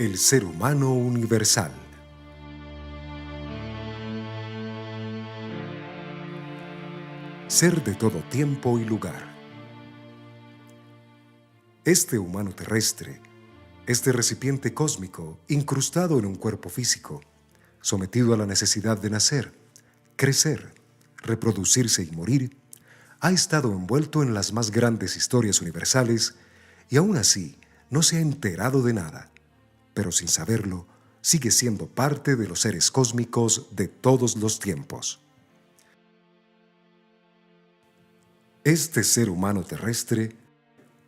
El ser humano universal. Ser de todo tiempo y lugar. Este humano terrestre, este recipiente cósmico incrustado en un cuerpo físico, sometido a la necesidad de nacer, crecer, reproducirse y morir, ha estado envuelto en las más grandes historias universales y aún así no se ha enterado de nada, pero sin saberlo, sigue siendo parte de los seres cósmicos de todos los tiempos. Este ser humano terrestre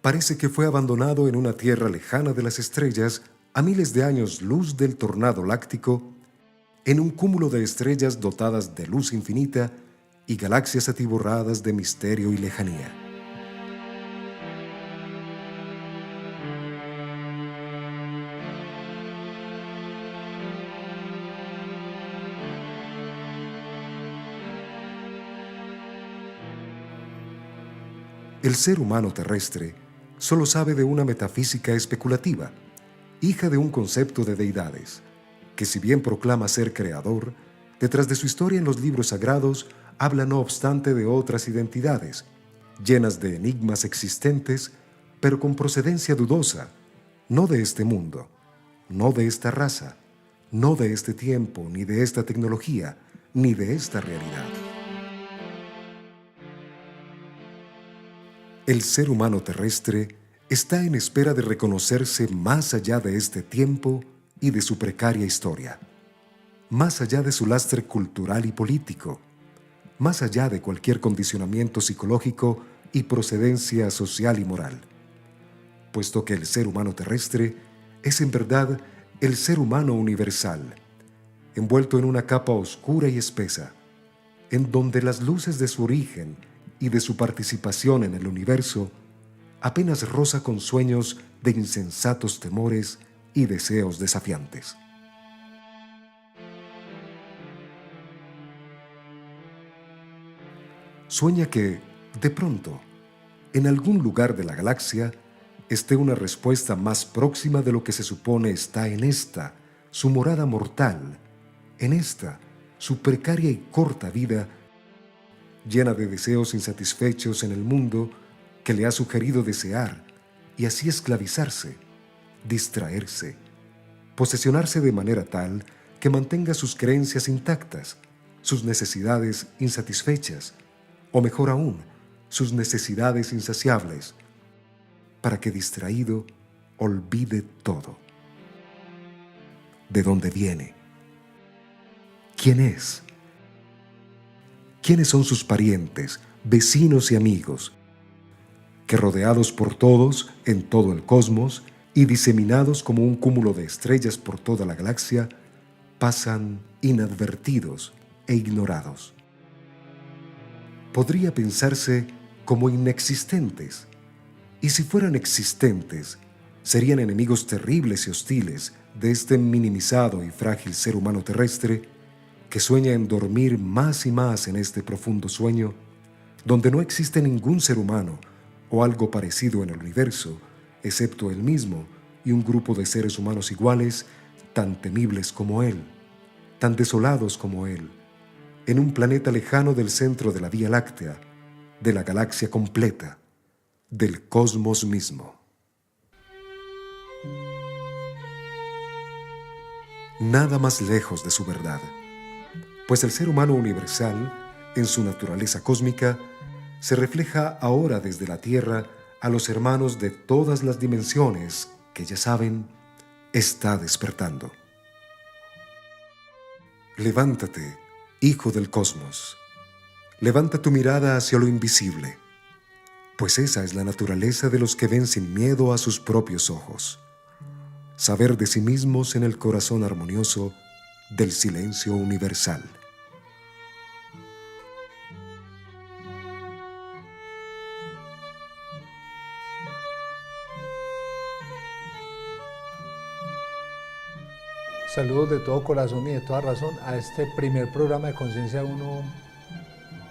parece que fue abandonado en una tierra lejana de las estrellas a miles de años luz del tornado láctico, en un cúmulo de estrellas dotadas de luz infinita y galaxias atiborradas de misterio y lejanía. El ser humano terrestre solo sabe de una metafísica especulativa, hija de un concepto de deidades, que si bien proclama ser creador, detrás de su historia en los libros sagrados habla no obstante de otras identidades, llenas de enigmas existentes, pero con procedencia dudosa, no de este mundo, no de esta raza, no de este tiempo, ni de esta tecnología, ni de esta realidad. El ser humano terrestre está en espera de reconocerse más allá de este tiempo y de su precaria historia, más allá de su lastre cultural y político, más allá de cualquier condicionamiento psicológico y procedencia social y moral, puesto que el ser humano terrestre es en verdad el ser humano universal, envuelto en una capa oscura y espesa, en donde las luces de su origen y de su participación en el universo apenas roza con sueños de insensatos temores y deseos desafiantes. Sueña que, de pronto, en algún lugar de la galaxia, esté una respuesta más próxima de lo que se supone está en esta, su morada mortal, en esta, su precaria y corta vida, llena de deseos insatisfechos en el mundo que le ha sugerido desear y así esclavizarse, distraerse, posesionarse de manera tal que mantenga sus creencias intactas, sus necesidades insatisfechas, o mejor aún, sus necesidades insaciables, para que distraído olvide todo. ¿De dónde viene? ¿Quién es? ¿Quiénes son sus parientes, vecinos y amigos, que rodeados por todos en todo el cosmos y diseminados como un cúmulo de estrellas por toda la galaxia, pasan inadvertidos e ignorados? Podría pensarse como inexistentes, y si fueran existentes, serían enemigos terribles y hostiles de este minimizado y frágil ser humano terrestre que sueña en dormir más y más en este profundo sueño, donde no existe ningún ser humano o algo parecido en el universo, excepto él mismo y un grupo de seres humanos iguales, tan temibles como él, tan desolados como él, en un planeta lejano del centro de la Vía Láctea, de la galaxia completa, del cosmos mismo. Nada más lejos de su verdad, pues el ser humano universal, en su naturaleza cósmica, se refleja ahora desde la Tierra a los hermanos de todas las dimensiones que, ya saben, está despertando. Levántate, hijo del cosmos. Levanta tu mirada hacia lo invisible, pues esa es la naturaleza de los que ven sin miedo a sus propios ojos. Saber de sí mismos en el corazón armonioso del silencio universal. Saludos de todo corazón y de toda razón a este primer programa de Conciencia Uno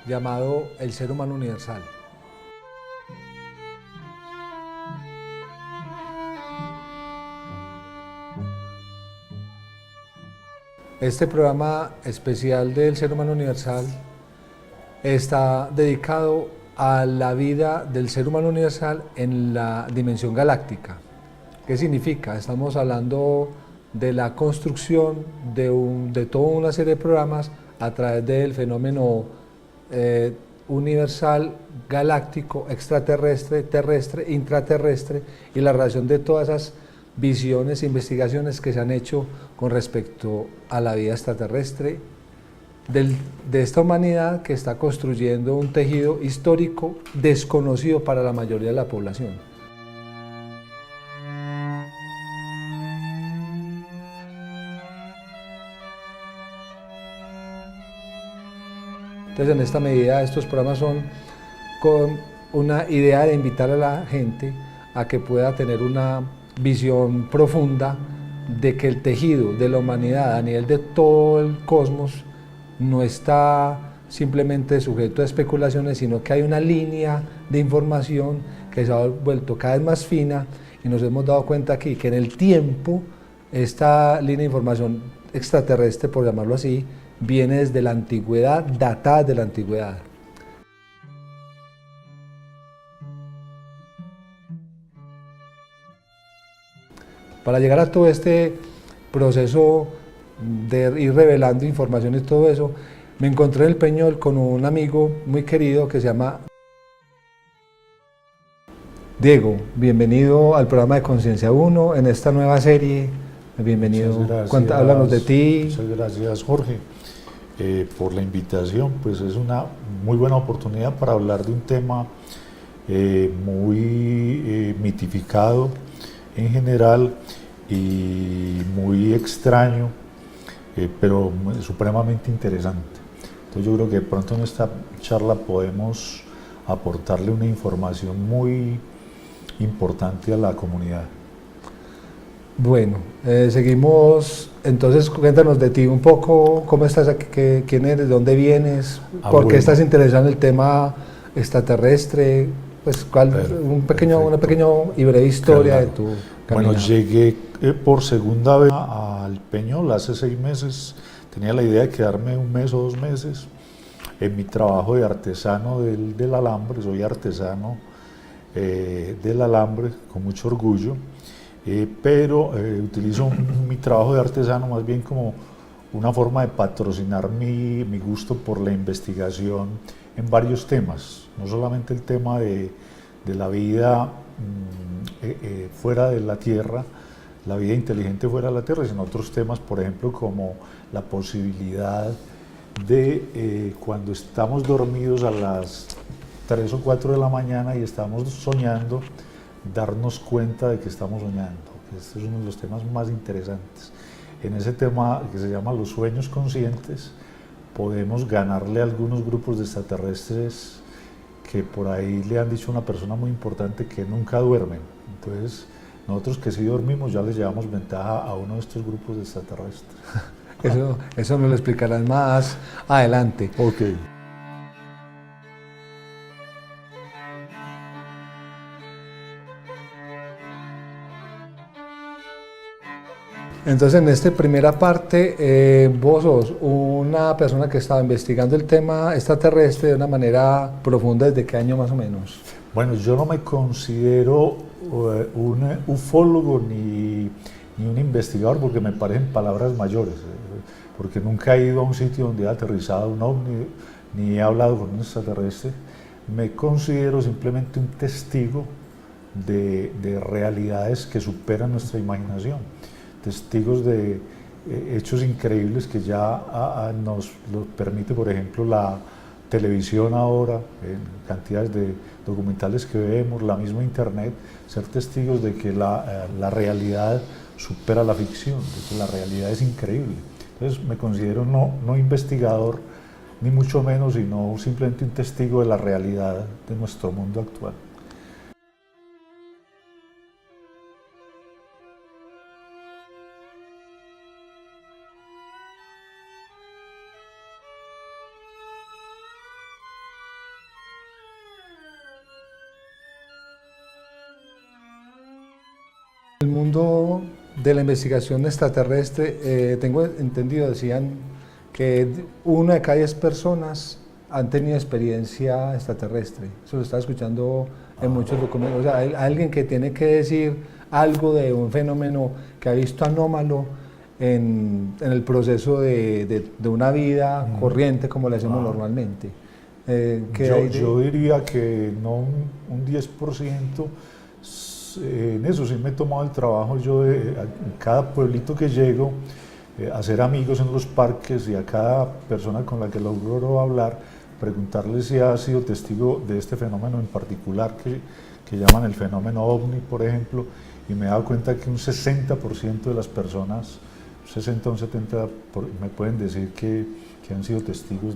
llamado El Ser Humano Universal. Este programa especial del Ser Humano Universal está dedicado a la vida del ser humano universal en la dimensión galáctica. ¿Qué significa? Estamos hablando de la construcción de toda una serie de programas a través del fenómeno universal, galáctico, extraterrestre, terrestre, intraterrestre, y la relación de todas esas visiones e investigaciones que se han hecho con respecto a la vida extraterrestre de esta humanidad que está construyendo un tejido histórico desconocido para la mayoría de la población. Entonces, en esta medida, estos programas son con una idea de invitar a la gente a que pueda tener una visión profunda de que el tejido de la humanidad a nivel de todo el cosmos no está simplemente sujeto a especulaciones, sino que hay una línea de información que se ha vuelto cada vez más fina, y nos hemos dado cuenta aquí que en el tiempo esta línea de información extraterrestre, por llamarlo así, viene desde la antigüedad, datada de la antigüedad. Para llegar a todo este proceso de ir revelando información y todo eso, me encontré en el Peñol con un amigo muy querido que se llama Diego. Bienvenido al programa de Conciencia 1 en esta nueva serie. Bienvenido. Háblanos de ti. Muchas gracias, Jorge, por la invitación. Pues es una muy buena oportunidad para hablar de un tema muy mitificado en general y muy extraño, pero supremamente interesante. Entonces yo creo que de pronto en esta charla podemos aportarle una información muy importante a la comunidad. Bueno, seguimos. Entonces cuéntanos de ti un poco, cómo estás aquí, quién eres, de dónde vienes, por qué estás interesado en el tema extraterrestre, pues una pequeña y breve historia de tu caminata. Bueno, llegué por segunda vez al Peñol hace 6 meses. Tenía la idea de quedarme 1 mes o 2 meses en mi trabajo de artesano del alambre. Soy artesano del alambre con mucho orgullo, pero utilizo mi trabajo de artesano más bien como una forma de patrocinar mi gusto por la investigación en varios temas, no solamente el tema de la vida fuera de la Tierra, la vida inteligente fuera de la Tierra, sino otros temas, por ejemplo, como la posibilidad de cuando estamos dormidos a las 3 o 4 de la mañana y estamos soñando, darnos cuenta de que estamos soñando. Este es uno de los temas más interesantes. En ese tema que se llama los sueños conscientes, podemos ganarle a algunos grupos de extraterrestres que por ahí le han dicho a una persona muy importante que nunca duermen. Entonces, nosotros que sí dormimos ya les llevamos ventaja a uno de estos grupos de extraterrestres. Eso nos lo explicarás más adelante. Ok. Entonces, en esta primera parte, vos sos una persona que estaba investigando el tema extraterrestre de una manera profunda. ¿Desde qué año más o menos? Bueno, yo no me considero un ufólogo ni un investigador, porque me parecen palabras mayores, porque nunca he ido a un sitio donde he aterrizado un ovni, ni he hablado con un extraterrestre. Me considero simplemente un testigo de realidades que superan nuestra imaginación, testigos de hechos increíbles que ya nos lo permite, por ejemplo, la televisión ahora, cantidades de documentales que vemos, la misma internet, ser testigos de que la realidad supera la ficción, de que la realidad es increíble. Entonces me considero no investigador, ni mucho menos, sino simplemente un testigo de la realidad de nuestro mundo actual. El mundo de la investigación extraterrestre, tengo entendido, decían que 1 de cada 10 personas han tenido experiencia extraterrestre. Eso lo estaba escuchando en muchos documentos. O sea, hay alguien que tiene que decir algo de un fenómeno que ha visto anómalo en el proceso de una vida corriente como la hacemos normalmente. Yo diría que no un 10%, en eso sí me he tomado el trabajo yo de en cada pueblito que llego, hacer amigos en los parques y a cada persona con la que logro hablar, preguntarle si ha sido testigo de este fenómeno en particular que llaman el fenómeno OVNI, por ejemplo, y me he dado cuenta que un 60% de las personas, 60 o un 70%, me pueden decir que han sido testigos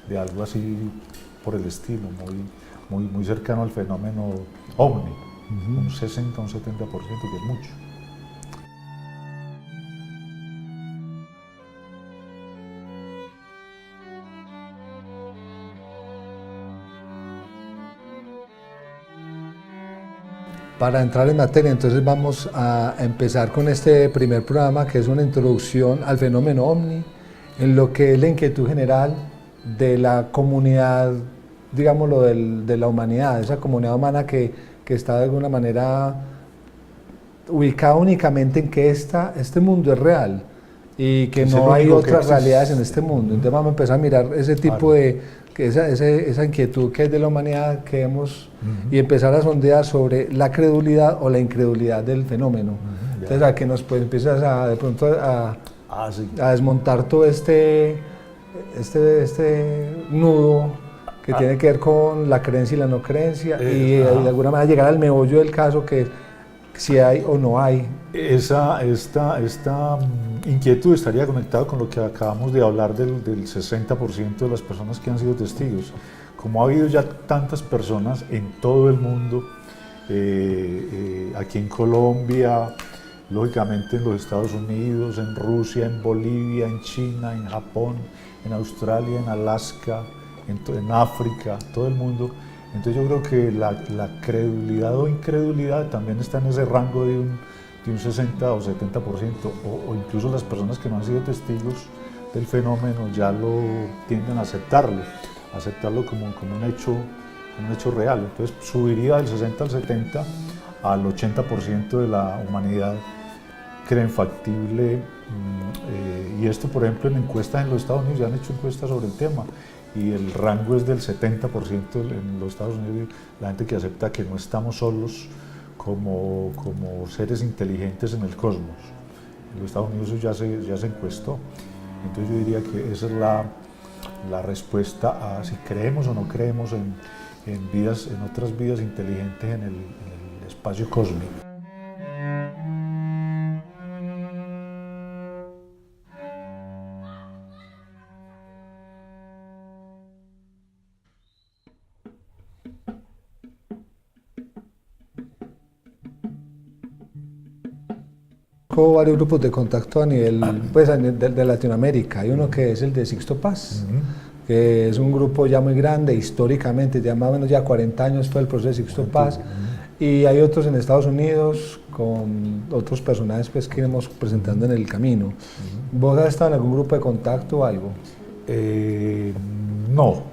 de algo así por el estilo, muy cercano al fenómeno OVNI, un 60 o un 70%, que es mucho. Para entrar en materia, entonces vamos a empezar con este primer programa, que es una introducción al fenómeno OVNI, en lo que es la inquietud general de la comunidad, digámoslo, de la humanidad, esa comunidad humana que está de alguna manera ubicada únicamente en que este mundo es real y que no hay otras realidades en este mundo. Entonces vamos a empezar a mirar ese tipo esa inquietud que es de la humanidad que hemos y empezar a sondear sobre la credulidad o la incredulidad del fenómeno. Entonces a que nos empiezas de pronto a desmontar todo este nudo que tiene que ver con la creencia y la no creencia y de alguna manera llegar al meollo del caso, que si hay o no hay. Esta inquietud estaría conectada con lo que acabamos de hablar del 60% de las personas que han sido testigos. Como ha habido ya tantas personas en todo el mundo, aquí en Colombia, lógicamente en los Estados Unidos, en Rusia, en Bolivia, en China, en Japón, en Australia, en Alaska, en África, todo el mundo. Entonces yo creo que la credulidad o incredulidad también está en ese rango de un 60 o 70%, o incluso las personas que no han sido testigos del fenómeno ya lo tienden a aceptarlo como un hecho real. Entonces subiría del 60 al 70 al 80% de la humanidad creen factible, y esto por ejemplo en encuestas en los Estados Unidos, ya han hecho encuestas sobre el tema, y el rango es del 70% en los Estados Unidos, la gente que acepta que no estamos solos como seres inteligentes en el cosmos. En los Estados Unidos eso ya se encuestó. Entonces yo diría que esa es la respuesta a si creemos o no creemos en otras vidas inteligentes en el espacio cósmico. Varios grupos de contacto a nivel de Latinoamérica. Hay uno que es el de Sixto Paz, que es un grupo ya muy grande, históricamente, ya más o menos ya 40 años fue el proceso de Sixto Paz, y hay otros en Estados Unidos con otros personajes pues, que iremos presentando en el camino. ¿Vos has estado en algún grupo de contacto o algo? No,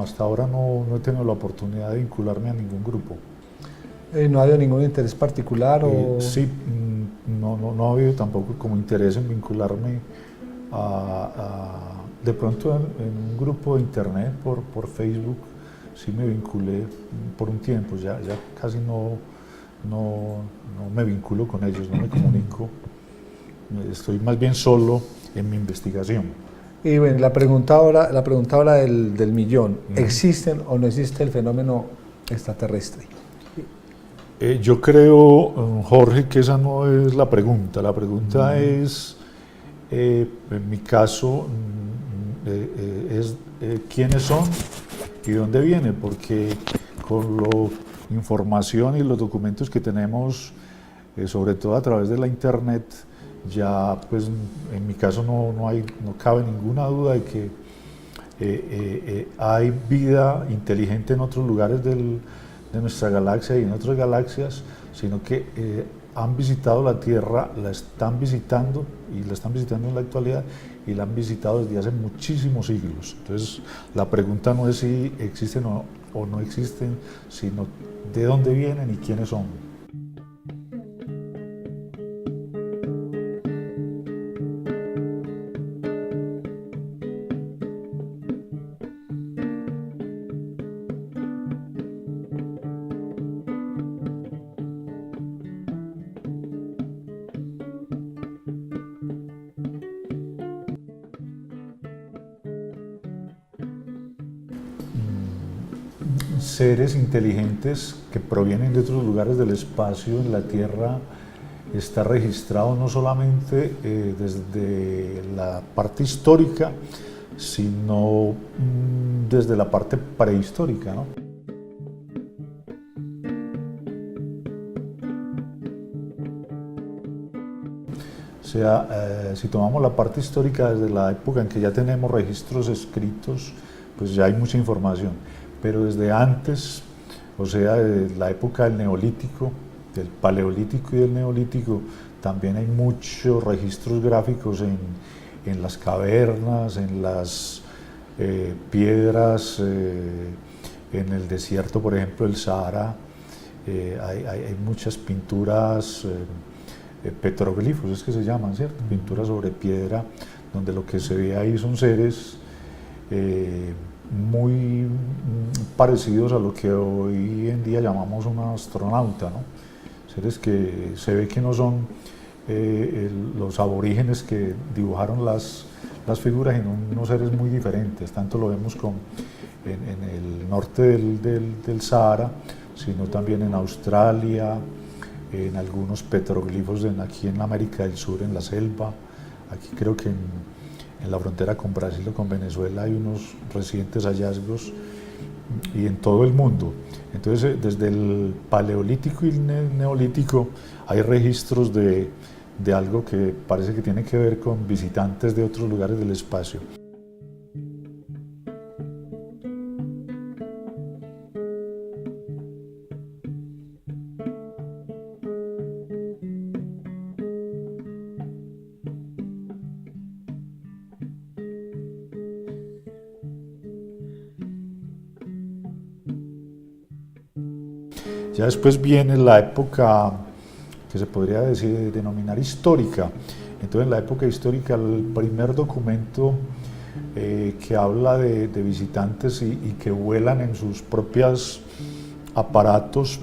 hasta ahora no he tenido la oportunidad de vincularme a ningún grupo. ¿No ha habido ningún interés particular? Sí, no ha habido tampoco como interés en vincularme de pronto en un grupo de internet por Facebook. Sí me vinculé por un tiempo, ya casi no me vinculo con ellos, no me comunico, estoy más bien solo en mi investigación. Y bueno, la pregunta ahora del millón, ¿existen o no existe el fenómeno extraterrestre? Yo creo, Jorge, que esa no es la pregunta. La pregunta es, en mi caso, es quiénes son y dónde vienen, porque con la información y los documentos que tenemos, sobre todo a través de la internet, ya pues en mi caso no cabe ninguna duda de que hay vida inteligente en otros lugares de nuestra galaxia y en otras galaxias, sino que han visitado la Tierra, la están visitando y la están visitando en la actualidad y la han visitado desde hace muchísimos siglos. Entonces la pregunta no es si existen o no existen, sino de dónde vienen y quiénes son. Seres inteligentes que provienen de otros lugares del espacio en la Tierra está registrado no solamente desde la parte histórica, sino desde la parte prehistórica, ¿no? O sea, si tomamos la parte histórica desde la época en que ya tenemos registros escritos, pues ya hay mucha información. Pero desde antes, o sea, de la época del Neolítico, del Paleolítico y del Neolítico, también hay muchos registros gráficos en las cavernas, en las piedras, en el desierto, por ejemplo, el Sahara. Hay muchas pinturas, petroglifos es que se llaman, ¿cierto? Pinturas sobre piedra, donde lo que se ve ahí son seres muy parecidos a lo que hoy en día llamamos un astronauta, ¿no? Seres que se ve que no son los aborígenes que dibujaron las figuras, sino unos seres muy diferentes. Tanto lo vemos en el norte del Sahara, sino también en Australia, en algunos petroglifos aquí en América del Sur, en la selva. Aquí creo que en la frontera con Brasil o con Venezuela hay unos recientes hallazgos, y en todo el mundo. Entonces, desde el Paleolítico y el Neolítico hay registros de algo que parece que tiene que ver con visitantes de otros lugares del espacio. Ya después viene la época que se podría denominar histórica. Entonces, en la época histórica, el primer documento que habla de visitantes y que vuelan en sus propios aparatos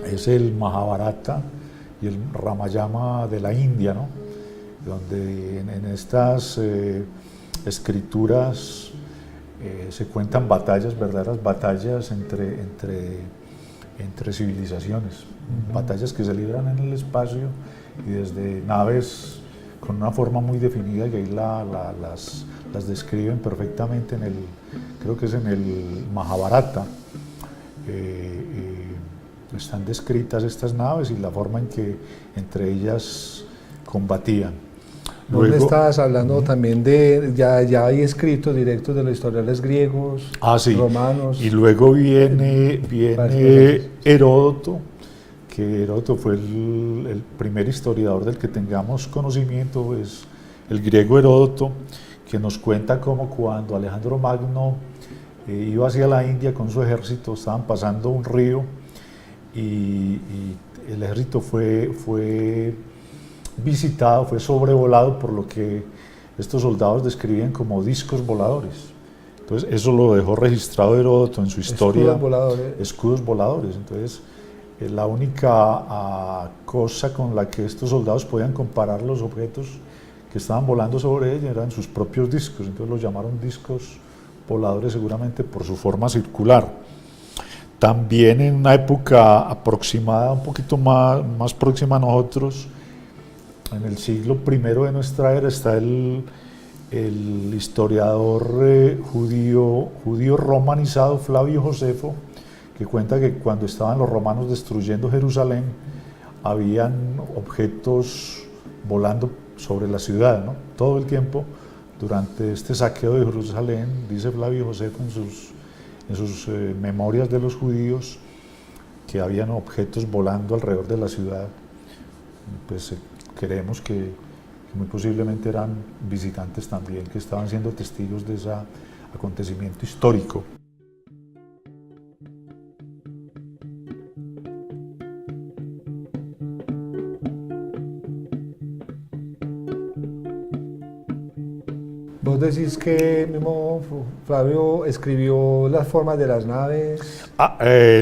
es el Mahabharata y el Ramayana de la India, ¿no? Donde en estas escrituras se cuentan batallas, verdaderas batallas entre civilizaciones, batallas que se libran en el espacio y desde naves con una forma muy definida, y ahí las describen perfectamente creo que es en el Mahabharata. Están descritas estas naves y la forma en que entre ellas combatían. Luego, estabas hablando también ya hay escritos directos de los historiadores griegos, sí, romanos. Y luego viene Heródoto, que Heródoto fue el primer historiador del que tengamos conocimiento, es el griego Heródoto, que nos cuenta cómo cuando Alejandro Magno iba hacia la India con su ejército, estaban pasando un río y el ejército fue visitado, fue sobrevolado por lo que estos soldados describían como discos voladores. Entonces eso lo dejó registrado Heródoto en su historia. Escudos voladores. Escudos voladores. Entonces la única cosa con la que estos soldados podían comparar los objetos que estaban volando sobre ellos eran sus propios discos. Entonces los llamaron discos voladores, seguramente por su forma circular. También en una época aproximada, un poquito más próxima a nosotros, en el siglo I de nuestra era, está el historiador judío romanizado Flavio Josefo, que cuenta que cuando estaban los romanos destruyendo Jerusalén, habían objetos volando sobre la ciudad, ¿no? Todo el tiempo, durante este saqueo de Jerusalén, dice Flavio Josefo en sus memorias de los judíos, que habían objetos volando alrededor de la ciudad pues creemos que muy posiblemente eran visitantes también que estaban siendo testigos de ese acontecimiento histórico. Vos decís que mismo Flavio escribió las formas de las naves.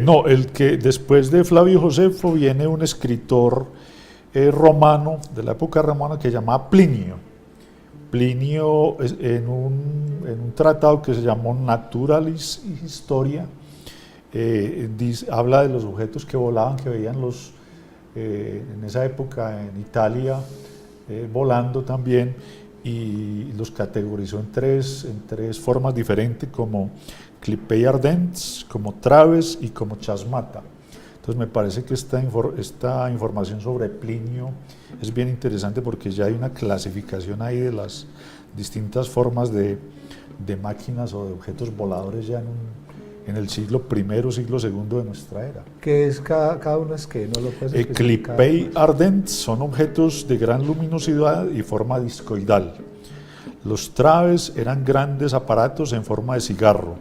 No, el que después de Flavio Josefo viene un escritor romano, de la época romana, que se llamaba Plinio. Plinio, en un tratado que se llamó Naturalis Historia, habla de los objetos que volaban, que veían en esa época en Italia, volando también, y los categorizó en tres formas diferentes, como Clipei Ardents, como Traves y como Chasmata. Entonces me parece que esta información sobre Plinio es bien interesante porque ya hay una clasificación ahí de las distintas formas de máquinas o de objetos voladores ya en el siglo I, siglo II de nuestra era. ¿Qué es cada uno? Es que no lo puedes especificar. Clipei Ardents son objetos de gran luminosidad y forma discoidal. Los Traves eran grandes aparatos en forma de cigarro.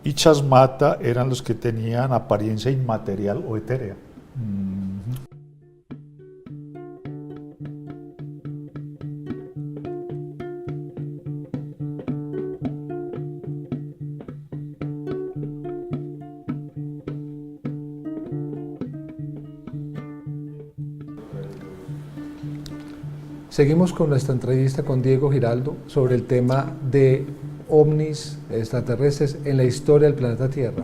Y Chasmata eran los que tenían apariencia inmaterial o etérea. Seguimos con nuestra entrevista con Diego Giraldo sobre el tema de ovnis extraterrestres en la historia del planeta Tierra.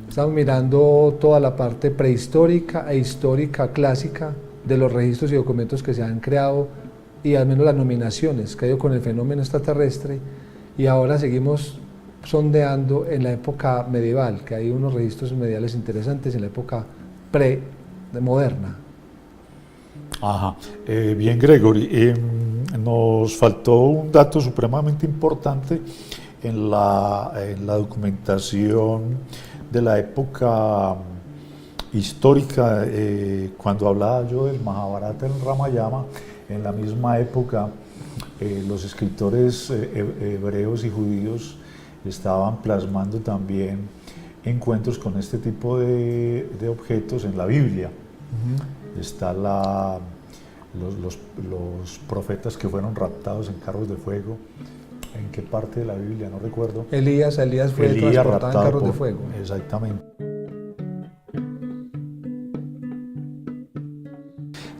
Estamos mirando toda la parte prehistórica e histórica clásica de los registros y documentos que se han creado y al menos las nominaciones que ha ido con el fenómeno extraterrestre, y ahora seguimos sondeando en la época medieval, que hay unos registros medievales interesantes en la época pre-moderna. Ajá. Bien, Gregory, nos faltó un dato supremamente importante en la documentación de la época histórica. Cuando hablaba yo del Mahabharata en Ramayana, en la misma época los escritores hebreos y judíos estaban plasmando también encuentros con este tipo de objetos en la Biblia. Está los profetas que fueron raptados en carros de fuego. ¿En qué parte de la Biblia? No recuerdo. Elías fue transportado en carros de fuego. Exactamente.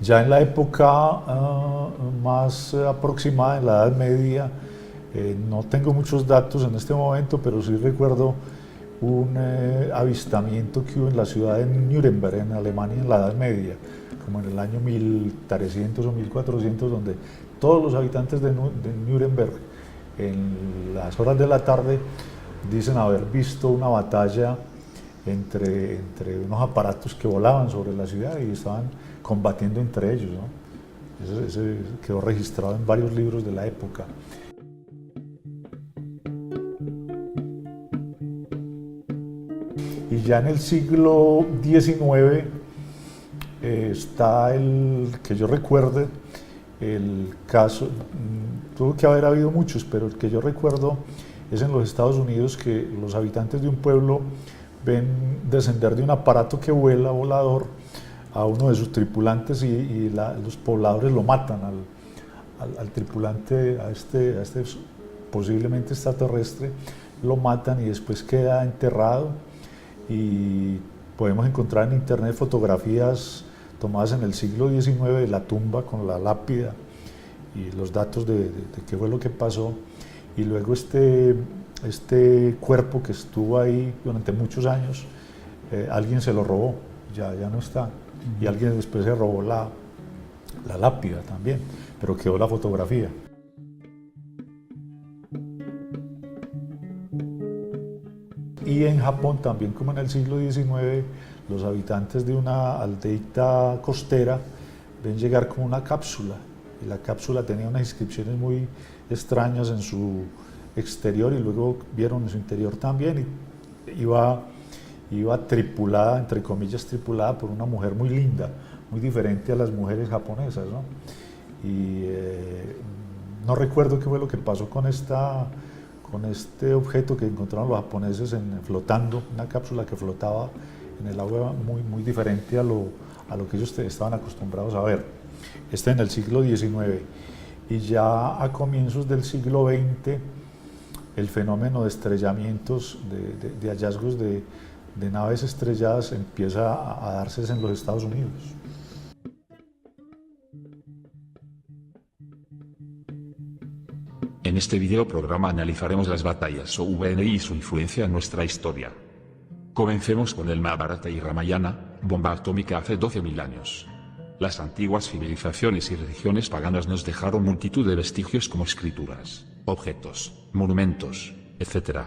Ya en la época más aproximada, en la Edad Media, no tengo muchos datos en este momento, pero sí recuerdo un avistamiento que hubo en la ciudad de Nuremberg, en Alemania, en la Edad Media, como en el año 1300 o 1400, donde todos los habitantes de Nuremberg, en las horas de la tarde, dicen haber visto una batalla entre unos aparatos que volaban sobre la ciudad y estaban combatiendo entre ellos, ¿no? Eso quedó registrado en varios libros de la época. Y ya en el siglo XIX está que yo recuerde, el caso, tuvo que haber habido muchos, pero el que yo recuerdo es en los Estados Unidos, que los habitantes de un pueblo ven descender de un aparato que vuela, volador, a uno de sus tripulantes y los pobladores lo matan al tripulante, a este posiblemente extraterrestre, lo matan y después queda enterrado. Y podemos encontrar en internet fotografías tomadas en el siglo XIX de la tumba con la lápida y los datos de qué fue lo que pasó. Y luego este cuerpo que estuvo ahí durante muchos años, alguien se lo robó, ya no está. Y alguien después se robó la lápida también, pero quedó la fotografía. Y en Japón también, como en el siglo XIX, los habitantes de una aldeita costera ven llegar como una cápsula, y la cápsula tenía unas inscripciones muy extrañas en su exterior, y luego vieron en su interior también, y iba tripulada, entre comillas tripulada, por una mujer muy linda, muy diferente a las mujeres japonesas, ¿no? Y no recuerdo qué fue lo que pasó con este objeto que encontraron los japoneses flotando, una cápsula que flotaba en el agua muy diferente a lo que ellos estaban acostumbrados a ver. En el siglo XIX, y ya a comienzos del siglo XX el fenómeno de estrellamientos, de hallazgos de naves estrelladas empieza a darse en los Estados Unidos. En este video programa analizaremos las batallas OVN y su influencia en nuestra historia. Comencemos con el Mahabharata y Ramayana, bomba atómica hace 12.000 años. Las antiguas civilizaciones y religiones paganas nos dejaron multitud de vestigios como escrituras, objetos, monumentos, etc.,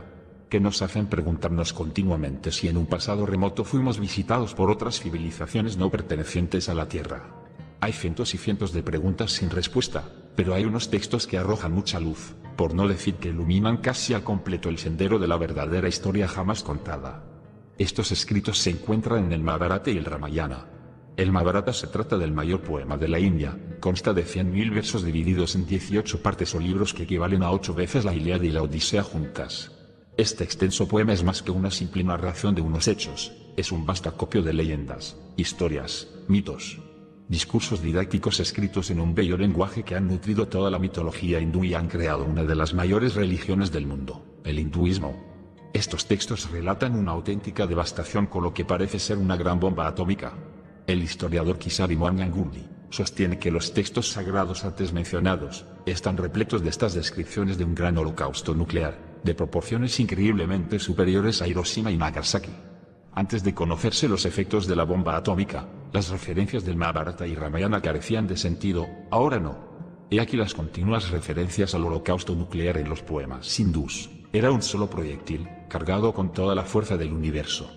que nos hacen preguntarnos continuamente si en un pasado remoto fuimos visitados por otras civilizaciones no pertenecientes a la Tierra. Hay cientos y cientos de preguntas sin respuesta, pero hay unos textos que arrojan mucha luz, por no decir que iluminan casi al completo el sendero de la verdadera historia jamás contada. Estos escritos se encuentran en el Mahabharata y el Ramayana. El Mahabharata se trata del mayor poema de la India, consta de 100.000 versos divididos en 18 partes o libros que equivalen a 8 veces la Ilíada y la Odisea juntas. Este extenso poema es más que una simple narración de unos hechos, es un vasto acopio de leyendas, historias, mitos, discursos didácticos escritos en un bello lenguaje que han nutrido toda la mitología hindú y han creado una de las mayores religiones del mundo, el hinduismo. Estos textos relatan una auténtica devastación con lo que parece ser una gran bomba atómica. El historiador Kisari Mohan Ganguly sostiene que los textos sagrados antes mencionados están repletos de estas descripciones de un gran holocausto nuclear, de proporciones increíblemente superiores a Hiroshima y Nagasaki. Antes de conocerse los efectos de la bomba atómica, las referencias del Mahabharata y Ramayana carecían de sentido, ahora no. He aquí las continuas referencias al holocausto nuclear en los poemas hindús. Era un solo proyectil, cargado con toda la fuerza del universo.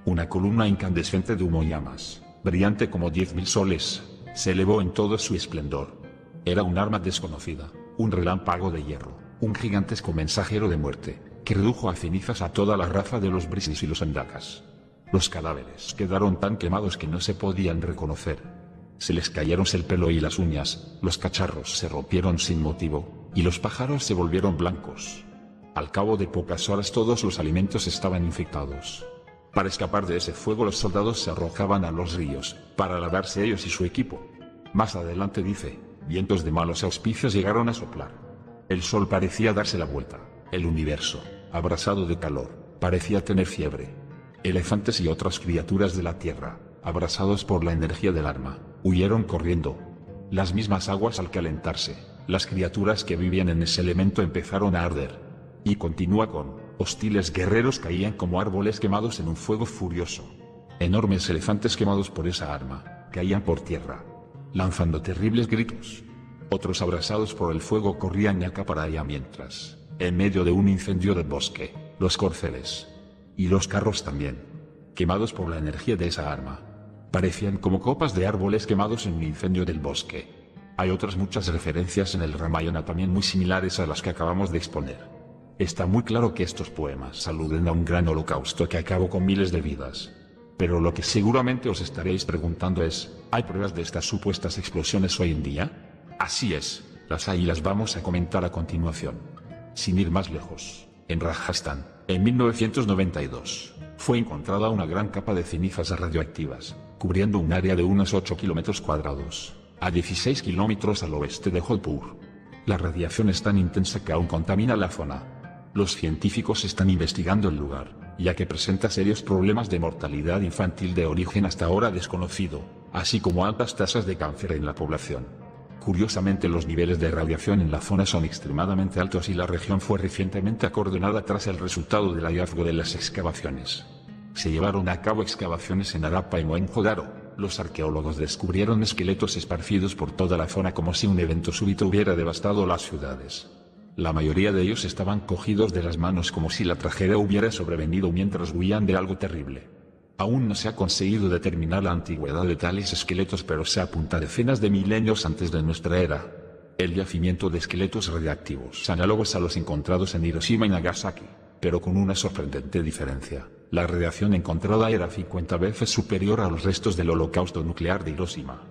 Una columna incandescente de humo y llamas, brillante como 10.000 soles, se elevó en todo su esplendor. Era un arma desconocida, un relámpago de hierro, un gigantesco mensajero de muerte, que redujo a cenizas a toda la raza de los Brishis y los Andakas. Los cadáveres quedaron tan quemados que no se podían reconocer. Se les cayeron el pelo y las uñas, los cacharros se rompieron sin motivo, y los pájaros se volvieron blancos. Al cabo de pocas horas todos los alimentos estaban infectados. Para escapar de ese fuego los soldados se arrojaban a los ríos, para lavarse ellos y su equipo. Más adelante dice, vientos de malos auspicios llegaron a soplar. El sol parecía darse la vuelta, el universo, abrasado de calor, parecía tener fiebre. Elefantes y otras criaturas de la tierra, abrasados por la energía del arma, huyeron corriendo. Las mismas aguas al calentarse, las criaturas que vivían en ese elemento empezaron a arder. Y continúa con, hostiles guerreros caían como árboles quemados en un fuego furioso. Enormes elefantes quemados por esa arma, caían por tierra, lanzando terribles gritos. Otros abrasados por el fuego corrían de acá para allá mientras, en medio de un incendio del bosque, los corceles y los carros también, quemados por la energía de esa arma, parecían como copas de árboles quemados en un incendio del bosque. Hay otras muchas referencias en el Ramayana también muy similares a las que acabamos de exponer. Está muy claro que estos poemas aluden a un gran holocausto que acabó con miles de vidas. Pero lo que seguramente os estaréis preguntando es, ¿hay pruebas de estas supuestas explosiones hoy en día? Así es, las hay y las vamos a comentar a continuación. Sin ir más lejos, en Rajasthan, en 1992, fue encontrada una gran capa de cenizas radioactivas, cubriendo un área de unos 8 kilómetros cuadrados, a 16 kilómetros al oeste de Jodhpur. La radiación es tan intensa que aún contamina la zona. Los científicos están investigando el lugar, ya que presenta serios problemas de mortalidad infantil de origen hasta ahora desconocido, así como altas tasas de cáncer en la población. Curiosamente, los niveles de radiación en la zona son extremadamente altos y la región fue recientemente acordonada tras el resultado del hallazgo de las excavaciones. Se llevaron a cabo excavaciones en Harappa y Mohenjo-Daro. Los arqueólogos descubrieron esqueletos esparcidos por toda la zona como si un evento súbito hubiera devastado las ciudades. La mayoría de ellos estaban cogidos de las manos como si la tragedia hubiera sobrevenido mientras huían de algo terrible. Aún no se ha conseguido determinar la antigüedad de tales esqueletos, pero se apunta a decenas de milenios antes de nuestra era. El yacimiento de esqueletos radiactivos, análogos a los encontrados en Hiroshima y Nagasaki, pero con una sorprendente diferencia. La radiación encontrada era 50 veces superior a los restos del holocausto nuclear de Hiroshima.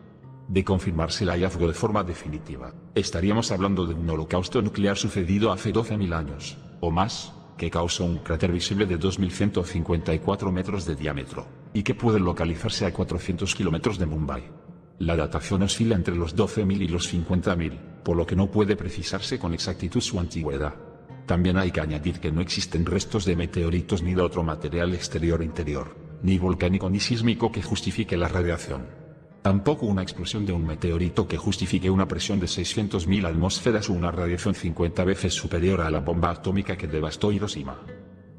De confirmarse el hallazgo de forma definitiva, estaríamos hablando de un holocausto nuclear sucedido hace 12.000 años, o más, que causó un cráter visible de 2.154 metros de diámetro, y que puede localizarse a 400 kilómetros de Mumbai. La datación oscila entre los 12.000 y los 50.000, por lo que no puede precisarse con exactitud su antigüedad. También hay que añadir que no existen restos de meteoritos ni de otro material exterior o interior, ni volcánico ni sísmico que justifique la radiación. Tampoco una explosión de un meteorito que justifique una presión de 600.000 atmósferas o una radiación 50 veces superior a la bomba atómica que devastó Hiroshima.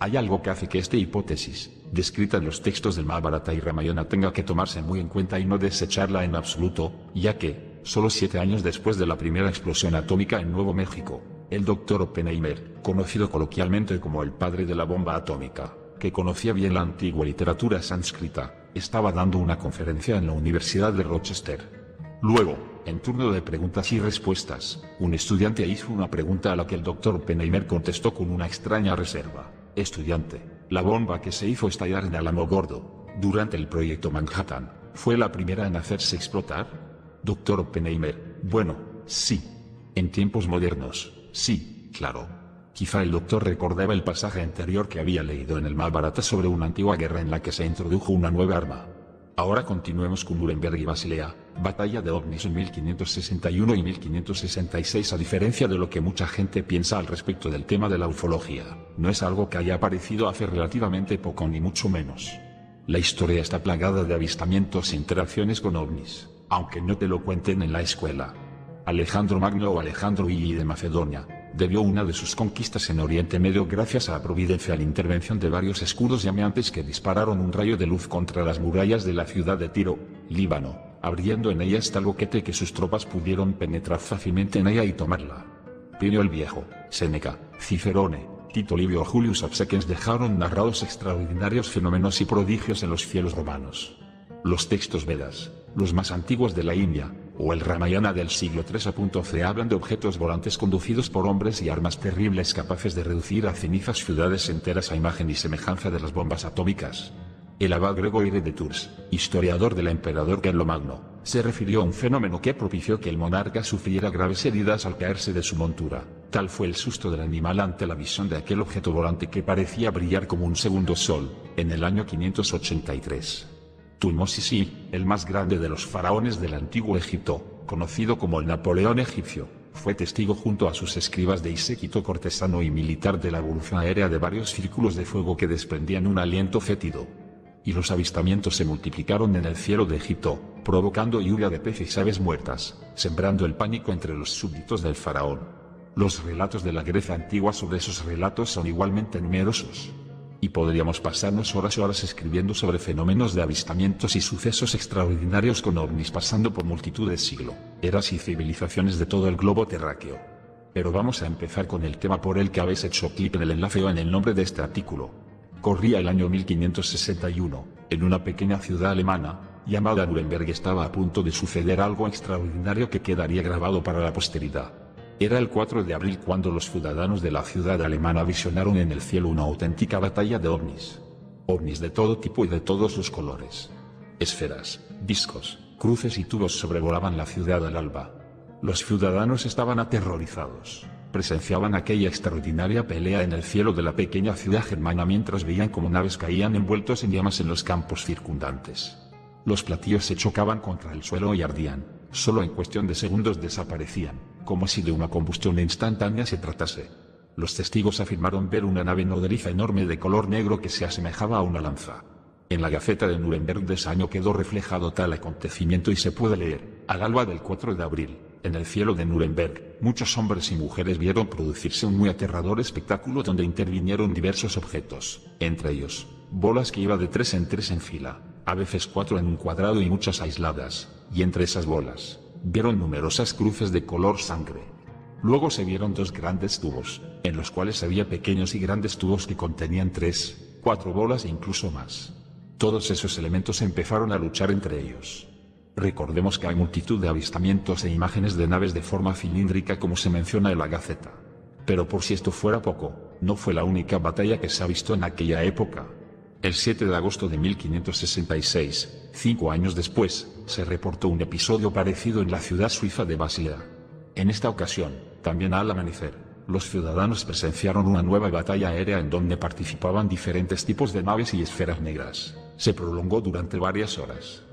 Hay algo que hace que esta hipótesis, descrita en los textos del Mahabharata y Ramayana, tenga que tomarse muy en cuenta y no desecharla en absoluto, ya que, solo 7 años después de la primera explosión atómica en Nuevo México, el Dr. Oppenheimer, conocido coloquialmente como el padre de la bomba atómica, que conocía bien la antigua literatura sánscrita, estaba dando una conferencia en la Universidad de Rochester. Luego, en turno de preguntas y respuestas, un estudiante hizo una pregunta a la que el Dr. Oppenheimer contestó con una extraña reserva. Estudiante, la bomba que se hizo estallar en Alamogordo, durante el proyecto Manhattan, ¿fue la primera en hacerse explotar? Dr. Oppenheimer, bueno, sí. En tiempos modernos, sí, claro. Quizá el doctor recordaba el pasaje anterior que había leído en el Mahabharata sobre una antigua guerra en la que se introdujo una nueva arma. Ahora continuemos con Nuremberg y Basilea, batalla de ovnis en 1561 y 1566. A diferencia de lo que mucha gente piensa al respecto del tema de la ufología, no es algo que haya aparecido hace relativamente poco ni mucho menos. La historia está plagada de avistamientos e interacciones con ovnis, aunque no te lo cuenten en la escuela. Alejandro Magno o Alejandro I de Macedonia debió una de sus conquistas en Oriente Medio gracias a la providencial intervención de varios escudos llameantes que dispararon un rayo de luz contra las murallas de la ciudad de Tiro, Líbano, abriendo en ellas tal boquete que sus tropas pudieron penetrar fácilmente en ella y tomarla. Plinio el Viejo, Séneca, Cicerone, Tito Livio o Julius Absequens dejaron narrados extraordinarios fenómenos y prodigios en los cielos romanos. Los textos Vedas, los más antiguos de la India, o el Ramayana del siglo III hablan de objetos volantes conducidos por hombres y armas terribles capaces de reducir a cenizas ciudades enteras a imagen y semejanza de las bombas atómicas. El abad Gregoire de Tours, historiador del emperador Carlomagno, se refirió a un fenómeno que propició que el monarca sufriera graves heridas al caerse de su montura. Tal fue el susto del animal ante la visión de aquel objeto volante que parecía brillar como un segundo sol, en el año 583. Tutmosis I, el más grande de los faraones del antiguo Egipto, conocido como el Napoleón egipcio, fue testigo junto a sus escribas de séquito cortesano y militar de la evolución aérea de varios círculos de fuego que desprendían un aliento fétido. Y los avistamientos se multiplicaron en el cielo de Egipto, provocando lluvia de peces y aves muertas, sembrando el pánico entre los súbditos del faraón. Los relatos de la Grecia antigua sobre esos relatos son igualmente numerosos. Y podríamos pasarnos horas y horas escribiendo sobre fenómenos de avistamientos y sucesos extraordinarios con ovnis pasando por multitud de siglos, eras y civilizaciones de todo el globo terráqueo. Pero vamos a empezar con el tema por el que habéis hecho clic en el enlace o en el nombre de este artículo. Corría el año 1561, en una pequeña ciudad alemana, llamada Nuremberg, estaba a punto de suceder algo extraordinario que quedaría grabado para la posteridad. Era el 4 de abril cuando los ciudadanos de la ciudad alemana visionaron en el cielo una auténtica batalla de ovnis. Ovnis de todo tipo y de todos los colores. Esferas, discos, cruces y tubos sobrevolaban la ciudad al alba. Los ciudadanos estaban aterrorizados. Presenciaban aquella extraordinaria pelea en el cielo de la pequeña ciudad germana mientras veían como naves caían envueltos en llamas en los campos circundantes. Los platillos se chocaban contra el suelo y ardían. Solo en cuestión de segundos desaparecían, como si de una combustión instantánea se tratase. Los testigos afirmaron ver una nave nodriza enorme de color negro que se asemejaba a una lanza. En la Gaceta de Nuremberg de ese año quedó reflejado tal acontecimiento y se puede leer, al alba del 4 de abril, en el cielo de Nuremberg, muchos hombres y mujeres vieron producirse un muy aterrador espectáculo donde intervinieron diversos objetos, entre ellos, bolas que iban de 3 en 3 en fila, a veces 4 en un cuadrado y muchas aisladas, y entre esas bolas, vieron numerosas cruces de color sangre. Luego se vieron 2 grandes tubos, en los cuales había pequeños y grandes tubos que contenían 3, 4 bolas e incluso más. Todos esos elementos empezaron a luchar entre ellos. Recordemos que hay multitud de avistamientos e imágenes de naves de forma cilíndrica como se menciona en la Gaceta. Pero por si esto fuera poco, no fue la única batalla que se ha visto en aquella época. El 7 de agosto de 1566, 5 años después, se reportó un episodio parecido en la ciudad suiza de Basilea. En esta ocasión, también al amanecer, los ciudadanos presenciaron una nueva batalla aérea en donde participaban diferentes tipos de naves y esferas negras. Se prolongó durante varias horas.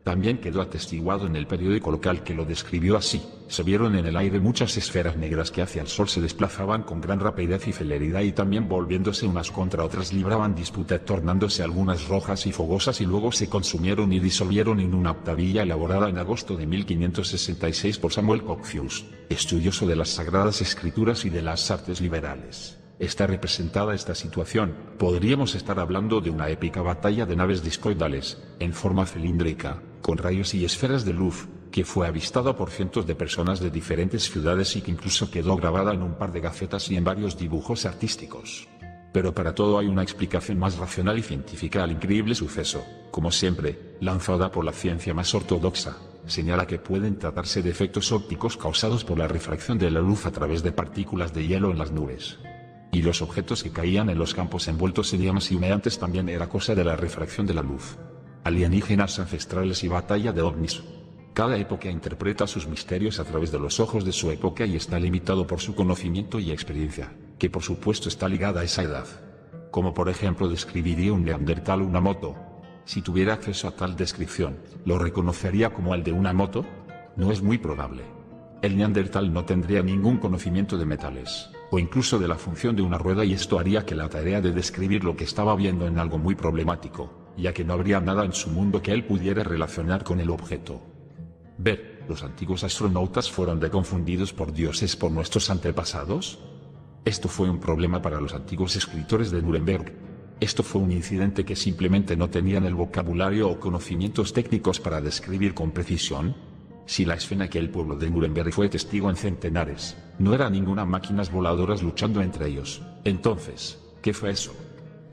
También quedó atestiguado en el periódico local que lo describió así: se vieron en el aire muchas esferas negras que hacia el sol se desplazaban con gran rapidez y celeridad y también volviéndose unas contra otras libraban disputa, tornándose algunas rojas y fogosas y luego se consumieron y disolvieron en una octavilla elaborada en agosto de 1566 por Samuel Cockfius, estudioso de las Sagradas Escrituras y de las artes liberales. Está representada esta situación. Podríamos estar hablando de una épica batalla de naves discoidales, en forma cilíndrica, con rayos y esferas de luz, que fue avistada por cientos de personas de diferentes ciudades y que incluso quedó grabada en un par de gacetas y en varios dibujos artísticos. Pero para todo hay una explicación más racional y científica al increíble suceso, como siempre, lanzada por la ciencia más ortodoxa. Señala que pueden tratarse de efectos ópticos causados por la refracción de la luz a través de partículas de hielo en las nubes. Y los objetos que caían en los campos envueltos en llamas y humeantes también era cosa de la refracción de la luz. Alienígenas ancestrales y batalla de ovnis. Cada época interpreta sus misterios a través de los ojos de su época y está limitado por su conocimiento y experiencia, que por supuesto está ligada a esa edad. Como por ejemplo describiría un neandertal una moto. Si tuviera acceso a tal descripción, ¿lo reconocería como el de una moto? No es muy probable. El neandertal no tendría ningún conocimiento de metales, o incluso de la función de una rueda, y esto haría que la tarea de describir lo que estaba viendo en algo muy problemático, ya que no habría nada en su mundo que él pudiera relacionar con el objeto. Ver, ¿los antiguos astronautas fueron reconfundidos por dioses por nuestros antepasados? Esto fue un problema para los antiguos escritores de Nuremberg. Esto fue un incidente que simplemente no tenían el vocabulario o conocimientos técnicos para describir con precisión. Si la escena que el pueblo de Nuremberg fue testigo en centenares, no era ninguna máquinas voladoras luchando entre ellos, entonces, ¿qué fue eso?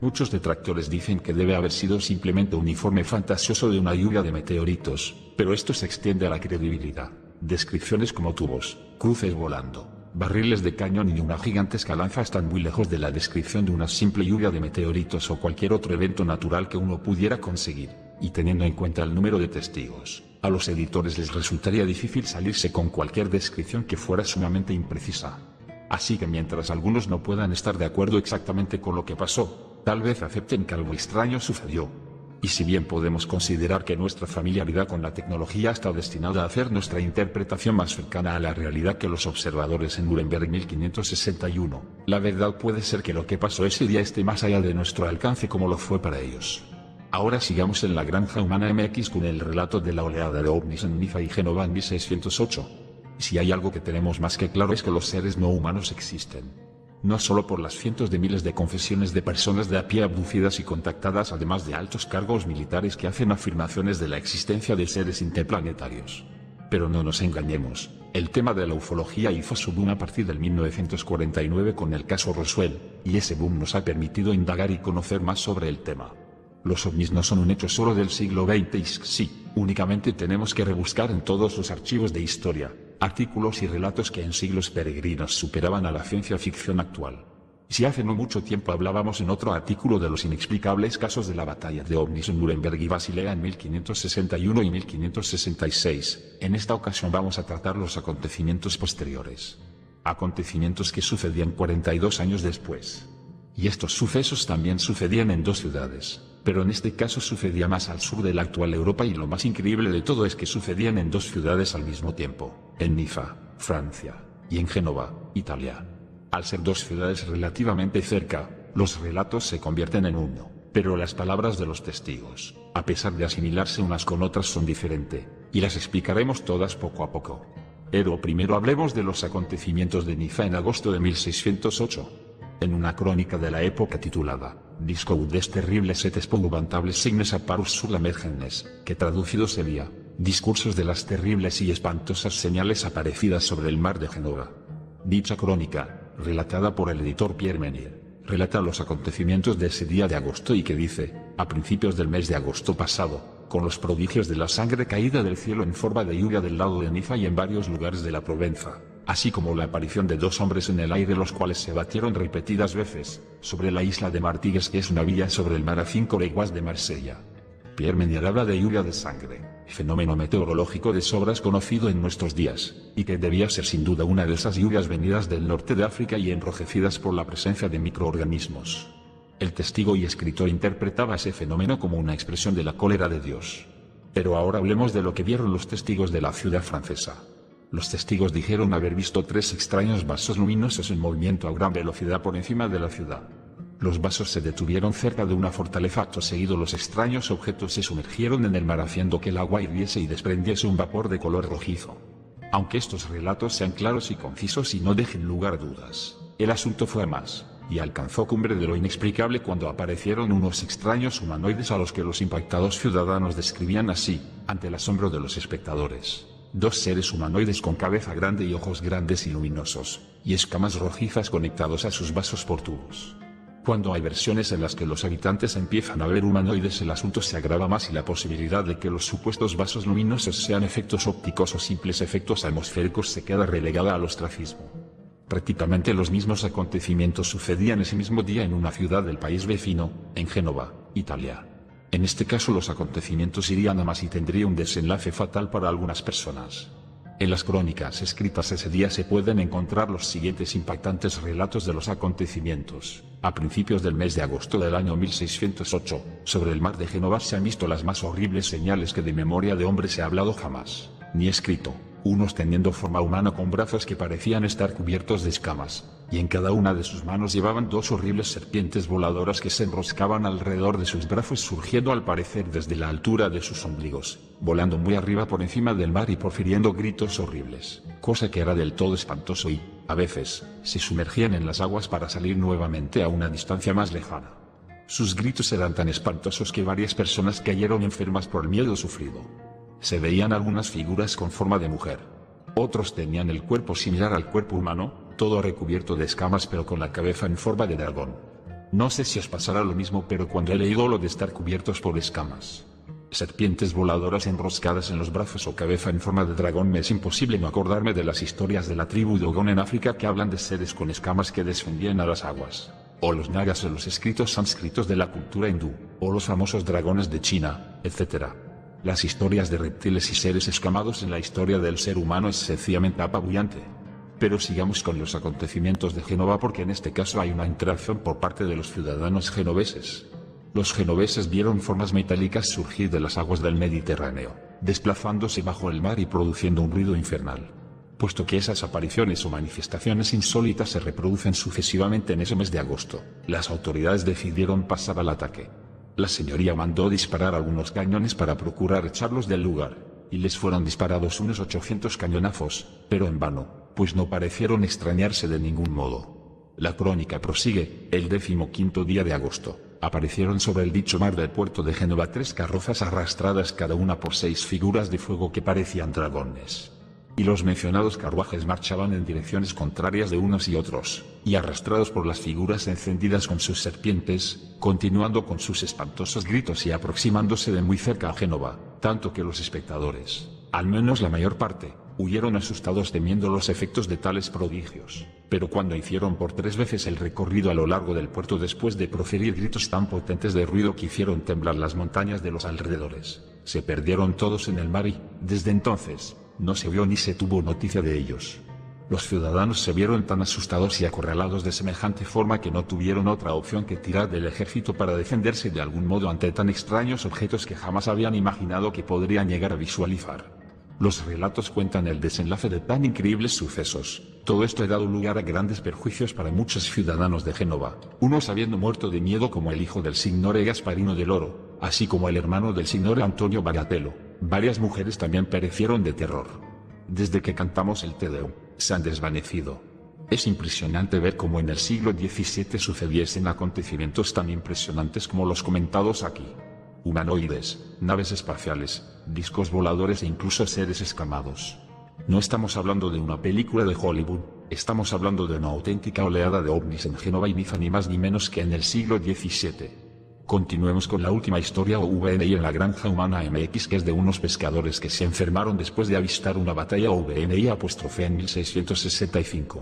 Muchos detractores dicen que debe haber sido simplemente un informe fantasioso de una lluvia de meteoritos, pero esto se extiende a la credibilidad. Descripciones como tubos, cruces volando, barriles de cañón y una gigantesca lanza están muy lejos de la descripción de una simple lluvia de meteoritos o cualquier otro evento natural que uno pudiera conseguir, y teniendo en cuenta el número de testigos, a los editores les resultaría difícil salirse con cualquier descripción que fuera sumamente imprecisa. Así que mientras algunos no puedan estar de acuerdo exactamente con lo que pasó, tal vez acepten que algo extraño sucedió. Y si bien podemos considerar que nuestra familiaridad con la tecnología está destinada a hacer nuestra interpretación más cercana a la realidad que los observadores en Nuremberg 1561, la verdad puede ser que lo que pasó ese día esté más allá de nuestro alcance como lo fue para ellos. Ahora sigamos en la Granja Humana MX con el relato de la oleada de ovnis en Niza y Génova en 1608. Si hay algo que tenemos más que claro es que los seres no humanos existen. No solo por las cientos de miles de confesiones de personas de a pie abducidas y contactadas, además de altos cargos militares que hacen afirmaciones de la existencia de seres interplanetarios. Pero no nos engañemos, el tema de la ufología hizo su boom a partir del 1949 con el caso Roswell, y ese boom nos ha permitido indagar y conocer más sobre el tema. Los ovnis no son un hecho solo del siglo XX y sí, únicamente tenemos que rebuscar en todos los archivos de historia, artículos y relatos que en siglos peregrinos superaban a la ciencia ficción actual. Si hace no mucho tiempo hablábamos en otro artículo de los inexplicables casos de la batalla de ovnis en Nuremberg y Basilea en 1561 y 1566, en esta ocasión vamos a tratar los acontecimientos posteriores. Acontecimientos que sucedían 42 años después. Y estos sucesos también sucedían en dos ciudades, pero en este caso sucedía más al sur de la actual Europa, y lo más increíble de todo es que sucedían en dos ciudades al mismo tiempo, en Niza, Francia, y en Génova, Italia. Al ser dos ciudades relativamente cerca, los relatos se convierten en uno, pero las palabras de los testigos, a pesar de asimilarse unas con otras, son diferentes, y las explicaremos todas poco a poco. Pero primero hablemos de los acontecimientos de Niza en agosto de 1608. En una crónica de la época titulada Discours des terribles et épouvantables signes apparus sur la mer Gennes, que traducido sería Discursos de las terribles y espantosas señales aparecidas sobre el mar de Génova. Dicha crónica, relatada por el editor Pierre Menier, relata los acontecimientos de ese día de agosto y que dice, a principios del mes de agosto pasado, con los prodigios de la sangre caída del cielo en forma de lluvia del lado de Niza y en varios lugares de la Provenza, así como la aparición de 2 hombres en el aire, los cuales se batieron repetidas veces sobre la isla de Martigues, que es una villa sobre el mar a 5 leguas de Marsella. Pierre Menier habla de lluvia de sangre, fenómeno meteorológico de sobras conocido en nuestros días, y que debía ser sin duda una de esas lluvias venidas del norte de África y enrojecidas por la presencia de microorganismos. El testigo y escritor interpretaba ese fenómeno como una expresión de la cólera de Dios. Pero ahora hablemos de lo que vieron los testigos de la ciudad francesa. Los testigos dijeron haber visto 3 extraños vasos luminosos en movimiento a gran velocidad por encima de la ciudad. Los vasos se detuvieron cerca de una fortaleza. Acto seguido, los extraños objetos se sumergieron en el mar, haciendo que el agua hirviese y desprendiese un vapor de color rojizo. Aunque estos relatos sean claros y concisos y no dejen lugar a dudas, el asunto fue a más, y alcanzó cumbre de lo inexplicable cuando aparecieron unos extraños humanoides a los que los impactados ciudadanos describían así, ante el asombro de los espectadores: 2 seres humanoides con cabeza grande y ojos grandes y luminosos, y escamas rojizas conectados a sus vasos por tubos. Cuando hay versiones en las que los habitantes empiezan a ver humanoides, el asunto se agrava más y la posibilidad de que los supuestos vasos luminosos sean efectos ópticos o simples efectos atmosféricos se queda relegada al ostracismo. Prácticamente los mismos acontecimientos sucedían ese mismo día en una ciudad del país vecino, en Génova, Italia. En este caso los acontecimientos irían a más y tendría un desenlace fatal para algunas personas. En las crónicas escritas ese día se pueden encontrar los siguientes impactantes relatos de los acontecimientos. A principios del mes de agosto del año 1608, sobre el mar de Génova se han visto las más horribles señales que de memoria de hombre se ha hablado jamás, ni escrito. Unos teniendo forma humana con brazos que parecían estar cubiertos de escamas, y en cada una de sus manos llevaban 2 horribles serpientes voladoras que se enroscaban alrededor de sus brazos, surgiendo al parecer desde la altura de sus ombligos, volando muy arriba por encima del mar y profiriendo gritos horribles, cosa que era del todo espantoso, y, a veces, se sumergían en las aguas para salir nuevamente a una distancia más lejana. Sus gritos eran tan espantosos que varias personas cayeron enfermas por el miedo sufrido. Se veían algunas figuras con forma de mujer. Otros tenían el cuerpo similar al cuerpo humano, todo recubierto de escamas pero con la cabeza en forma de dragón. No sé si os pasará lo mismo, pero cuando he leído lo de estar cubiertos por escamas, serpientes voladoras enroscadas en los brazos o cabeza en forma de dragón, me es imposible no acordarme de las historias de la tribu Dogon en África que hablan de seres con escamas que descendían a las aguas, o los nagas en los escritos sánscritos de la cultura hindú, o los famosos dragones de China, etc. Las historias de reptiles y seres escamados en la historia del ser humano es sencillamente apabullante. Pero sigamos con los acontecimientos de Génova, porque en este caso hay una interacción por parte de los ciudadanos genoveses. Los genoveses vieron formas metálicas surgir de las aguas del Mediterráneo, desplazándose bajo el mar y produciendo un ruido infernal. Puesto que esas apariciones o manifestaciones insólitas se reproducen sucesivamente en ese mes de agosto, las autoridades decidieron pasar al ataque. La señoría mandó disparar algunos cañones para procurar echarlos del lugar, y les fueron disparados unos 800 cañonazos, pero en vano, pues no parecieron extrañarse de ningún modo. La crónica prosigue: el 15º día de agosto, aparecieron sobre el dicho mar del puerto de Génova 3 carrozas arrastradas cada una por 6 figuras de fuego que parecían dragones. Y los mencionados carruajes marchaban en direcciones contrarias de unos y otros, y arrastrados por las figuras encendidas con sus serpientes, continuando con sus espantosos gritos y aproximándose de muy cerca a Génova, tanto que los espectadores, al menos la mayor parte, huyeron asustados temiendo los efectos de tales prodigios. Pero cuando hicieron por 3 veces el recorrido a lo largo del puerto después de proferir gritos tan potentes de ruido que hicieron temblar las montañas de los alrededores, se perdieron todos en el mar y, desde entonces, no se vio ni se tuvo noticia de ellos. Los ciudadanos se vieron tan asustados y acorralados de semejante forma que no tuvieron otra opción que tirar del ejército para defenderse de algún modo ante tan extraños objetos que jamás habían imaginado que podrían llegar a visualizar. Los relatos cuentan el desenlace de tan increíbles sucesos. Todo esto ha dado lugar a grandes perjuicios para muchos ciudadanos de Génova, unos habiendo muerto de miedo como el hijo del signore Gasparino del Oro, así como el hermano del signore Antonio Bagatello. Varias mujeres también perecieron de terror. Desde que cantamos el Te Deum, se han desvanecido. Es impresionante ver cómo en el siglo XVII sucediesen acontecimientos tan impresionantes como los comentados aquí. Humanoides, naves espaciales, discos voladores e incluso seres escamados. No estamos hablando de una película de Hollywood, estamos hablando de una auténtica oleada de ovnis en Génova y Niza, ni más ni menos que en el siglo XVII. Continuemos con la última historia OVNI en la Granja Humana MX, que es de unos pescadores que se enfermaron después de avistar una batalla OVNI en 1665.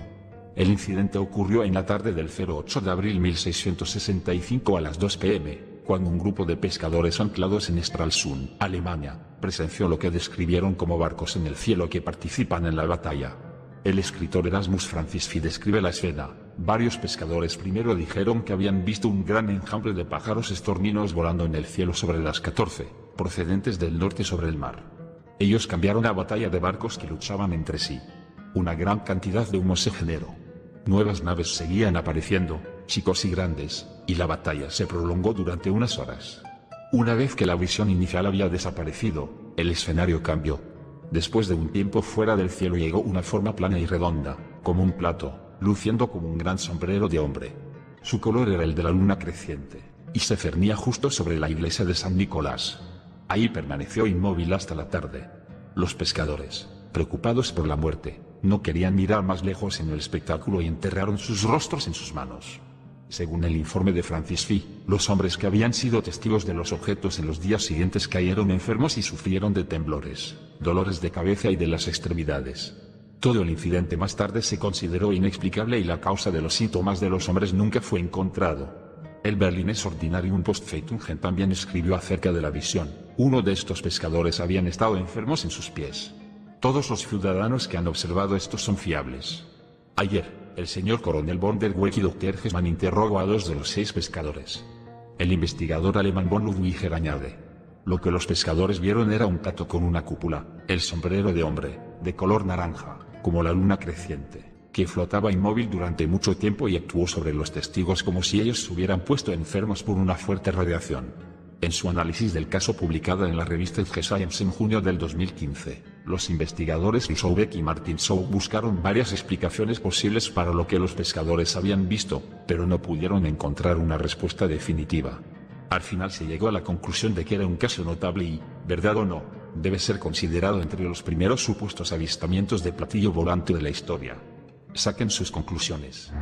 El incidente ocurrió en la tarde del 08 de abril 1665 a las 2 p.m., cuando un grupo de pescadores anclados en Stralsund, Alemania, presenció lo que describieron como barcos en el cielo que participan en la batalla. El escritor Erasmus Francisci describe la escena. Varios pescadores primero dijeron que habían visto un gran enjambre de pájaros estorninos volando en el cielo sobre las 14, procedentes del norte sobre el mar. Ellos cambiaron a batalla de barcos que luchaban entre sí. Una gran cantidad de humo se generó. Nuevas naves seguían apareciendo, chicos y grandes, y la batalla se prolongó durante unas horas. Una vez que la visión inicial había desaparecido, el escenario cambió. Después de un tiempo fuera del cielo llegó una forma plana y redonda, como un plato, luciendo como un gran sombrero de hombre. Su color era el de la luna creciente, y se cernía justo sobre la iglesia de San Nicolás. Ahí permaneció inmóvil hasta la tarde. Los pescadores, preocupados por la muerte, no querían mirar más lejos en el espectáculo y enterraron sus rostros en sus manos. Según el informe de Francisci, los hombres que habían sido testigos de los objetos en los días siguientes cayeron enfermos y sufrieron de temblores, dolores de cabeza y de las extremidades. Todo el incidente más tarde se consideró inexplicable y la causa de los síntomas de los hombres nunca fue encontrado. El berlinés Ordinarium Postfeitungen también escribió acerca de la visión. Uno de estos pescadores habían estado enfermos en sus pies. Todos los ciudadanos que han observado esto son fiables. Ayer, el señor coronel von der Weck y Dr. Hessmann interrogó a 2 de los 6 pescadores. El investigador alemán von Ludwiger añade: lo que los pescadores vieron era un pato con una cúpula, el sombrero de hombre, de color naranja, como la luna creciente, que flotaba inmóvil durante mucho tiempo y actuó sobre los testigos como si ellos se hubieran puesto enfermos por una fuerte radiación. En su análisis del caso publicada en la revista Science en junio del 2015, los investigadores Soubeck y Martin Shaw buscaron varias explicaciones posibles para lo que los pescadores habían visto, pero no pudieron encontrar una respuesta definitiva. Al final se llegó a la conclusión de que era un caso notable y, verdad o no, debe ser considerado entre los primeros supuestos avistamientos de platillo volante de la historia. Saquen sus conclusiones.